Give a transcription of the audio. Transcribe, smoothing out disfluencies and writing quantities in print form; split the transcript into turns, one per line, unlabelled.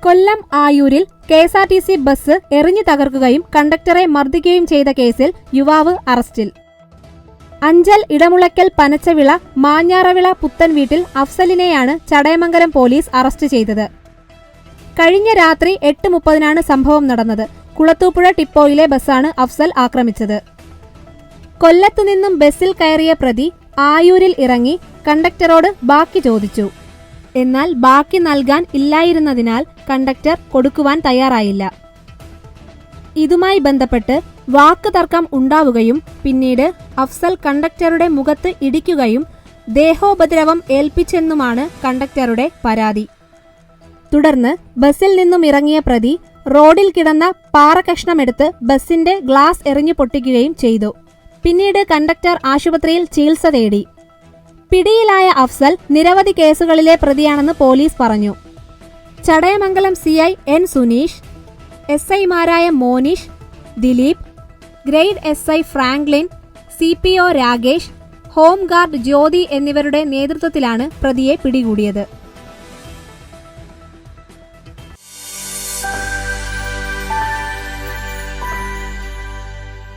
കൊല്ലം ആയൂരിൽ KSRTC bus എറിഞ്ഞു തകർക്കുകയും കണ്ടക്ടറെ മർദ്ദിക്കുകയും ചെയ്ത കേസിൽ യുവാവ് അറസ്റ്റിൽ. അഞ്ചൽ ഇടമുളയ്ക്കൽ പനച്ചവിള മാഞ്ഞാറവിള പുത്തൻ വീട്ടിൽ അഫ്സലിനെയാണ് ചടയമംഗലം പോലീസ് അറസ്റ്റ് ചെയ്തത്. കഴിഞ്ഞ രാത്രി 8:30 സംഭവം നടന്നത്. കുളത്തൂപ്പുഴ ടിപ്പോയിലെ ബസ്സാണ് അഫ്സൽ ആക്രമിച്ചത്. കൊല്ലത്തുനിന്നും ബസ്സിൽ കയറിയ പ്രതി ആയൂരിൽ ഇറങ്ങി കണ്ടക്ടറോട് ബാക്കി ചോദിച്ചു. എന്നാൽ ബാക്കി നൽകാൻ ഇല്ലായിരുന്നതിനാൽ കണ്ടക്ടർ കൊടുക്കുവാൻ തയ്യാറായില്ല. ഇതുമായി ബന്ധപ്പെട്ട് വാക്ക് തർക്കം ഉണ്ടാവുകയും പിന്നീട് അഫ്സൽ കണ്ടക്ടറുടെ മുഖത്ത് ഇടിക്കുകയും ദേഹോപദ്രവം ഏൽപ്പിച്ചെന്നുമാണ് കണ്ടക്ടറുടെ പരാതി. തുടർന്ന് ബസ്സിൽ നിന്നും ഇറങ്ങിയ പ്രതി റോഡിൽ കിടന്ന പാറകഷ്ണമെടുത്ത് ബസിന്റെ ഗ്ലാസ് എറിഞ്ഞു പൊട്ടിക്കുകയും ചെയ്തു. പിന്നീട് കണ്ടക്ടർ ആശുപത്രിയിൽ ചികിത്സ തേടി. പിടിയിലായ അഫ്സൽ നിരവധി കേസുകളിലെ പ്രതിയാണെന്ന് പോലീസ് പറഞ്ഞു. Chadayamangalam CI N Suneesh, SI മാരായ Monish, Dileep, grade SI Franklin, CPO Rakesh, home guard Jyothi എന്നിവരുടെ നേതൃത്വത്തിലാണ് പ്രതിയെ പിടികൂടിയത്.